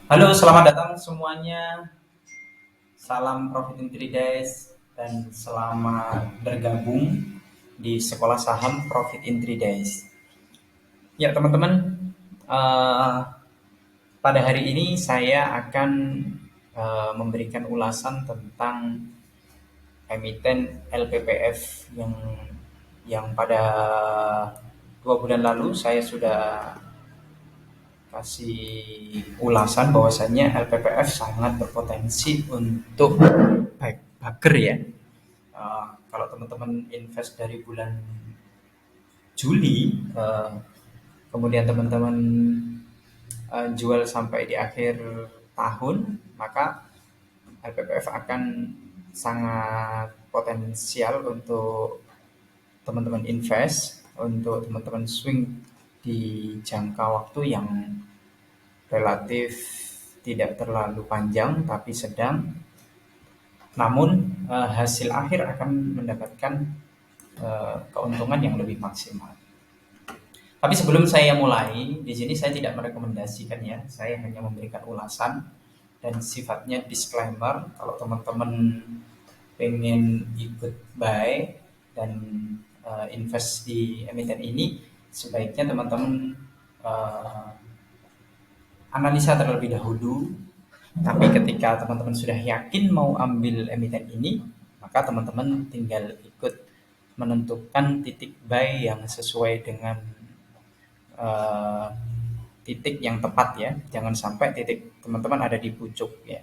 Halo, selamat datang semuanya. Salam Profit in 3 Days dan selamat bergabung di Sekolah Saham Profit in 3 Days. Ya, teman-teman, eh, pada hari ini saya akan memberikan ulasan tentang emiten LPPF yang pada 2 bulan lalu saya sudah kasih ulasan bahwasannya LPPF sangat berpotensi untuk bagger ya. Kalau teman-teman invest dari bulan Juli, kemudian teman-teman jual sampai di akhir tahun, maka LPPF akan sangat potensial untuk teman-teman invest, untuk teman-teman swing di jangka waktu yang relatif tidak terlalu panjang tapi sedang, namun hasil akhir akan mendapatkan keuntungan yang lebih maksimal. Tapi sebelum saya mulai, di sini saya tidak merekomendasikan ya, saya hanya memberikan ulasan dan sifatnya disclaimer. Kalau teman-teman pengen ikut buy dan invest di emiten ini, sebaiknya teman-teman uh, analisa terlebih dahulu. Tapi ketika teman-teman sudah yakin mau ambil emiten ini, maka teman-teman tinggal ikut menentukan titik buy yang sesuai dengan eh, titik yang tepat ya. Jangan sampai titik teman-teman ada di pucuk ya.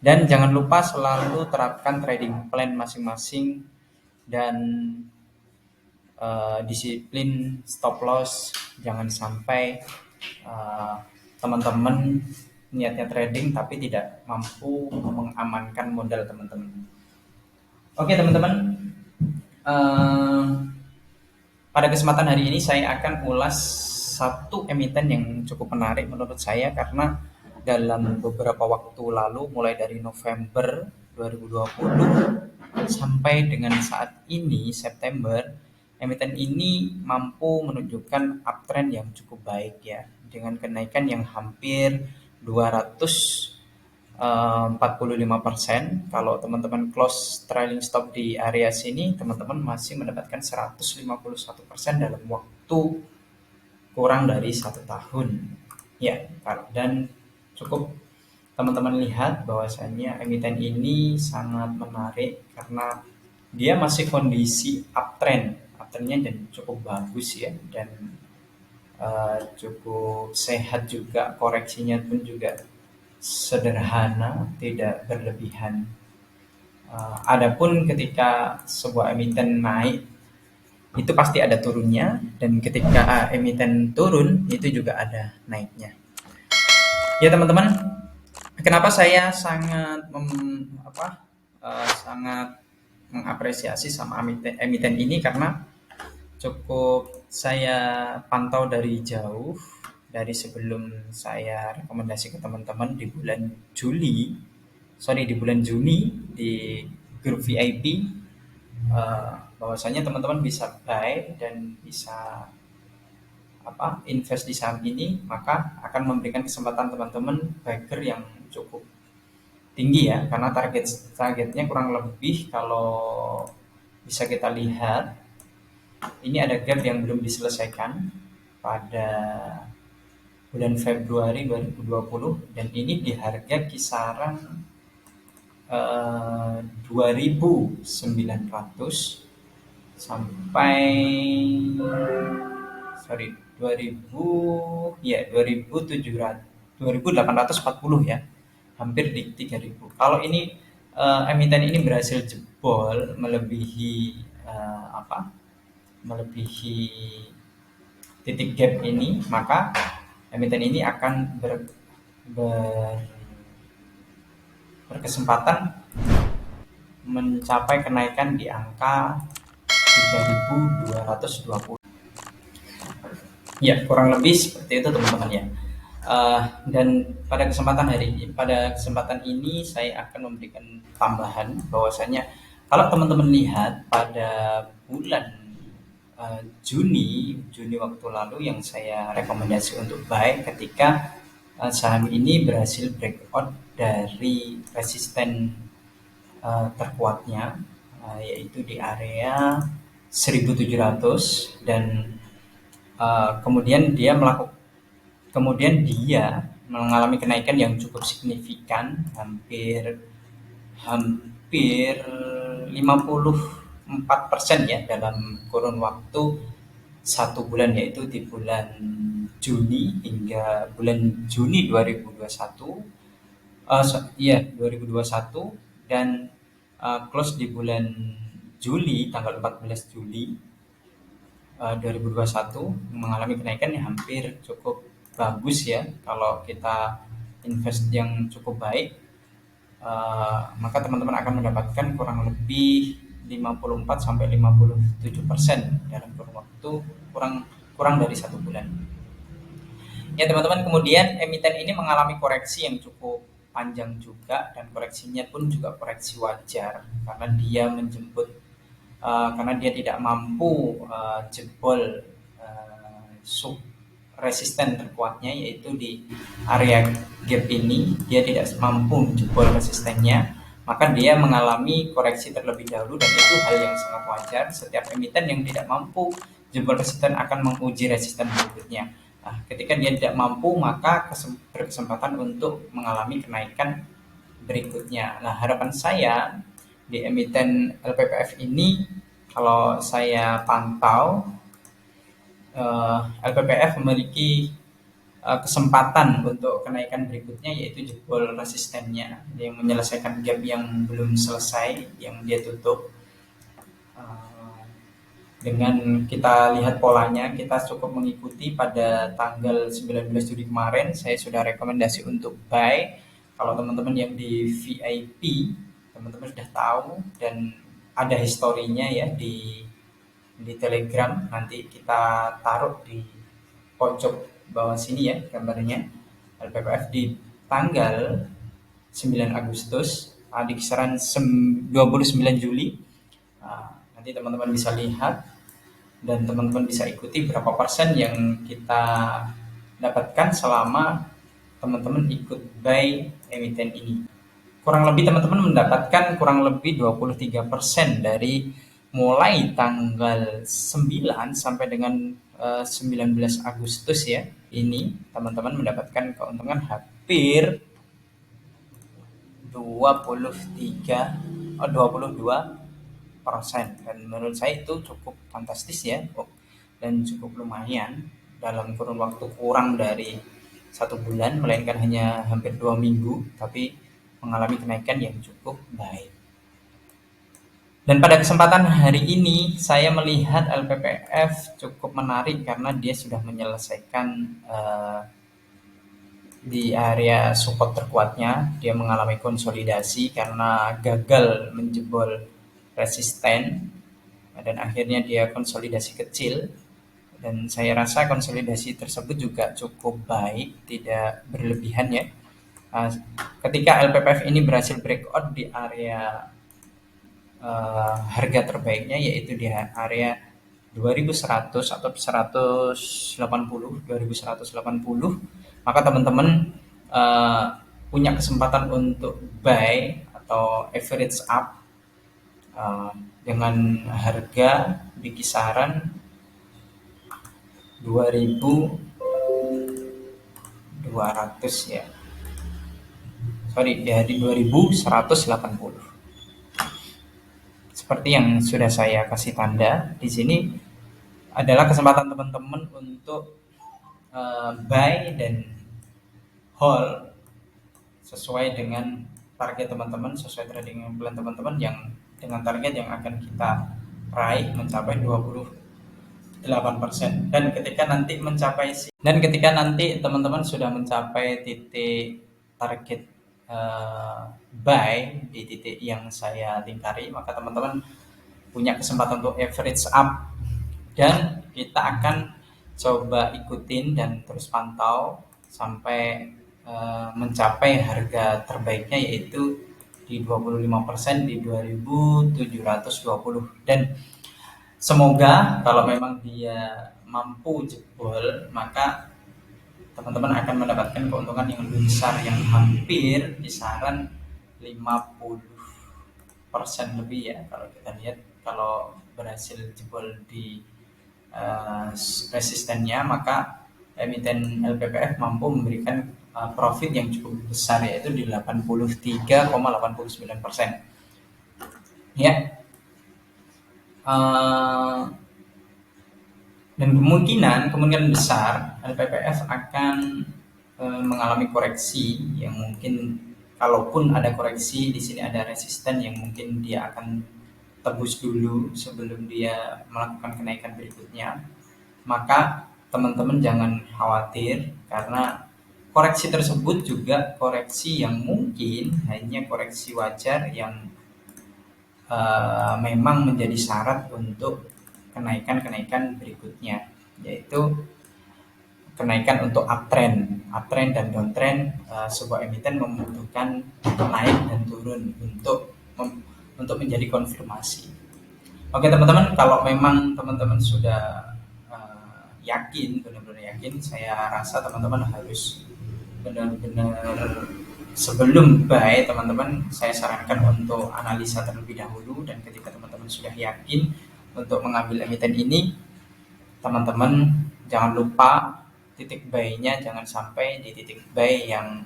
Dan jangan lupa selalu terapkan trading plan masing-masing dan disiplin stop loss. Jangan sampai eh, teman-teman niatnya trading tapi tidak mampu mengamankan modal teman-teman. Oke teman-teman, eh, pada kesempatan hari ini saya akan ulas satu emiten yang cukup menarik menurut saya karena dalam beberapa waktu lalu mulai dari November 2020 sampai dengan saat ini September, emiten ini mampu menunjukkan uptrend yang cukup baik ya dengan kenaikan yang hampir 245%. Kalau teman-teman close trailing stop di area sini, teman-teman masih mendapatkan 151% dalam waktu kurang dari 1 tahun. Ya, dan cukup teman-teman lihat bahwasannya emiten ini sangat menarik karena dia masih kondisi uptrend, uptrendnya dan cukup bagus ya, dan cukup sehat juga, koreksinya pun juga sederhana, tidak berlebihan. Adapun ketika sebuah emiten naik itu pasti ada turunnya, dan ketika emiten turun itu juga ada naiknya. Ya teman-teman, kenapa saya sangat sangat mengapresiasi sama emiten, emiten ini karena cukup saya pantau dari jauh, dari sebelum saya rekomendasi ke teman-teman di bulan di bulan Juni di grup VIP, bahwasanya teman-teman bisa buy dan bisa invest di saham ini, maka akan memberikan kesempatan teman-teman bagger yang cukup tinggi ya, karena targetnya kurang lebih kalau bisa kita lihat ini ada gap yang belum diselesaikan pada bulan Februari 2020, dan ini di harga kisaran 2.900 sampai 2000 ya 2700 2840 ya, hampir di 3000. Kalau ini emiten ini berhasil jebol melebihi melebihi titik gap ini, maka emiten ini akan berkesempatan mencapai kenaikan di angka 3.220. Ya, kurang lebih seperti itu teman-teman ya. Dan pada kesempatan ini saya akan memberikan tambahan bahwasanya kalau teman-teman lihat pada bulan Juni waktu lalu yang saya rekomendasi untuk buy ketika saham ini berhasil breakout dari resisten terkuatnya, yaitu di area 1700, dan kemudian dia mengalami kenaikan yang cukup signifikan, hampir hampir 54% ya, dalam kurun waktu 1 bulan, yaitu di bulan Juni hingga bulan Juni 2021. Iya, 2021, dan close di bulan Juli, tanggal 14 Juli 2021, mengalami kenaikan yang hampir cukup bagus ya. Kalau kita invest yang cukup baik, maka teman-teman akan mendapatkan kurang lebih 54 sampai 57% dalam kurun waktu kurang kurang dari 1 bulan. Ya teman-teman, kemudian emiten ini mengalami koreksi yang cukup panjang juga, dan koreksinya pun juga koreksi wajar karena dia karena dia tidak mampu jebol sub resisten terkuatnya, yaitu di area gap ini dia tidak mampu jebol resistennya, maka dia mengalami koreksi terlebih dahulu, dan itu hal yang sangat wajar. Setiap emiten yang tidak mampu jebol resisten akan menguji resisten berikutnya. Nah, ketika dia tidak mampu, maka berkesempatan untuk mengalami kenaikan berikutnya. Nah, harapan saya di emiten LPPF ini, kalau saya pantau, LPPF memiliki kesempatan untuk kenaikan berikutnya, yaitu jebol resistennya yang menyelesaikan gap yang belum selesai, yang dia tutup. Dengan kita lihat polanya, kita cukup mengikuti pada tanggal 19 Juli kemarin, saya sudah rekomendasi untuk buy. Kalau teman-teman yang di VIP, teman-teman sudah tahu dan ada historinya ya di Telegram. Nanti kita taruh di pojok bawah sini ya gambarnya. LPPF di tanggal 9 Agustus, di kisaran 29 Juli. Nanti teman-teman bisa lihat dan teman-teman bisa ikuti berapa persen yang kita dapatkan selama teman-teman ikut buy emiten ini. Kurang lebih teman-teman mendapatkan kurang lebih 23% dari mulai tanggal 9 sampai dengan 19 Agustus ya. Ini teman-teman mendapatkan keuntungan hampir 22%, dan menurut saya itu cukup fantastis ya, dan cukup lumayan dalam kurun waktu kurang dari 1 bulan, melainkan hanya hampir 2 minggu, tapi mengalami kenaikan yang cukup baik. Dan pada kesempatan hari ini saya melihat LPPF cukup menarik karena dia sudah menyelesaikan di area support terkuatnya. Dia mengalami konsolidasi karena gagal menjebol resisten, dan akhirnya dia konsolidasi kecil, dan saya rasa konsolidasi tersebut juga cukup baik, tidak berlebihan ya. Ketika LPPF ini berhasil breakout di area harga terbaiknya, yaitu di area 2100 atau 2180, maka teman-teman punya kesempatan untuk buy atau average up dengan harga di kisaran 2200 ya. Di 2180. Seperti yang sudah saya kasih tanda di sini, adalah kesempatan teman-teman untuk buy dan hold sesuai dengan target teman-teman, sesuai trading plan teman-teman, yang dengan target yang akan kita raih mencapai 28%. Dan ketika nanti teman-teman sudah mencapai titik target buy di titik yang saya lingkari, maka teman-teman punya kesempatan untuk average up, dan kita akan coba ikutin dan terus pantau sampai mencapai harga terbaiknya, yaitu di 25% di 2720. Dan semoga kalau memang dia mampu jebol, maka teman-teman akan mendapatkan keuntungan yang lebih besar, yang hampir kisaran 50% lebih ya. Kalau kita lihat, kalau berhasil jebol di resistennya, maka emiten LPPF mampu memberikan profit yang cukup besar, yaitu di 83,89%. Ya. Dan kemungkinan besar LPPF akan mengalami koreksi yang mungkin, kalaupun ada koreksi di sini ada resisten yang mungkin dia akan tebus dulu sebelum dia melakukan kenaikan berikutnya. Maka teman-teman jangan khawatir, karena koreksi tersebut juga koreksi yang mungkin hanya koreksi wajar yang memang menjadi syarat untuk kenaikan berikutnya, yaitu kenaikan untuk uptrend dan downtrend. Sebuah emiten membutuhkan naik dan turun untuk menjadi konfirmasi. Oke teman-teman, kalau memang teman-teman sudah yakin, benar-benar yakin, saya rasa teman-teman harus benar-benar, sebelum buy, teman-teman saya sarankan untuk analisa terlebih dahulu. Dan ketika teman-teman sudah yakin untuk mengambil emiten ini, teman-teman jangan lupa titik buy-nya jangan sampai di titik buy yang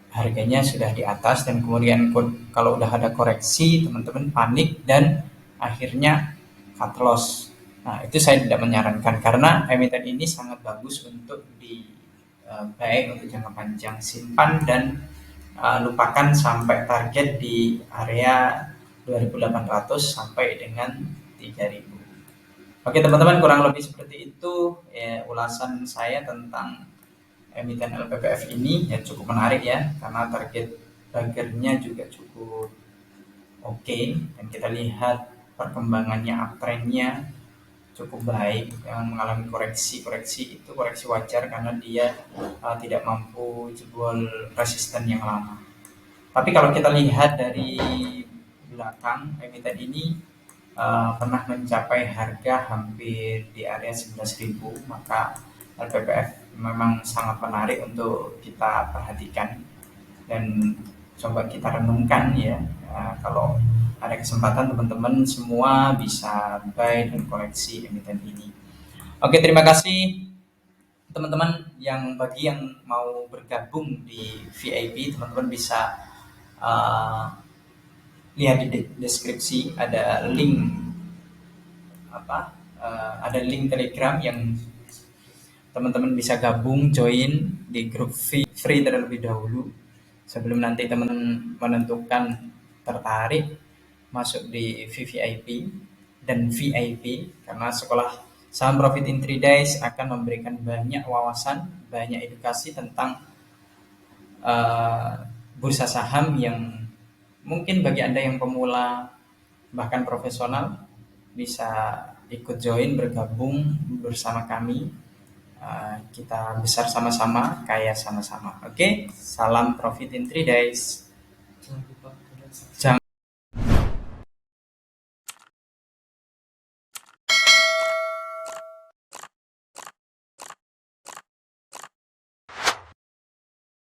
harganya sudah di atas, dan kemudian kalau udah ada koreksi teman-teman panik dan akhirnya cut loss. Nah, itu saya tidak menyarankan, karena emiten ini sangat bagus untuk di buy untuk jangka panjang. Simpan dan lupakan sampai target di area 2800 sampai dengan 3000. Oke teman-teman, kurang lebih seperti itu ya, ulasan saya tentang emiten LPPF ini. Ya, cukup menarik ya, karena target targetnya juga cukup oke. Dan kita lihat perkembangannya, uptrendnya cukup baik, yang mengalami koreksi itu koreksi wajar karena dia tidak mampu jebol resisten yang lama. Tapi kalau kita lihat dari belakang, emiten ini pernah mencapai harga hampir di area 11.000, maka LPPF memang sangat menarik untuk kita perhatikan dan coba kita renungkan ya. Kalau ada kesempatan, teman-teman semua bisa buy dan koleksi emiten ini. Oke, terima kasih teman-teman. Bagi yang mau bergabung di VIP, teman-teman bisa lihat di deskripsi, ada link ada link Telegram yang teman-teman bisa gabung, join di grup free terlebih dahulu sebelum nanti teman-teman menentukan tertarik masuk di VVIP dan VIP. Karena sekolah Saham Profit in 3 Days akan memberikan banyak wawasan, banyak edukasi tentang bursa saham yang mungkin bagi Anda yang pemula bahkan profesional bisa ikut join, bergabung bersama kami. Kita besar sama-sama, kaya sama-sama. Oke, salam Profit in 3 Days. Jangan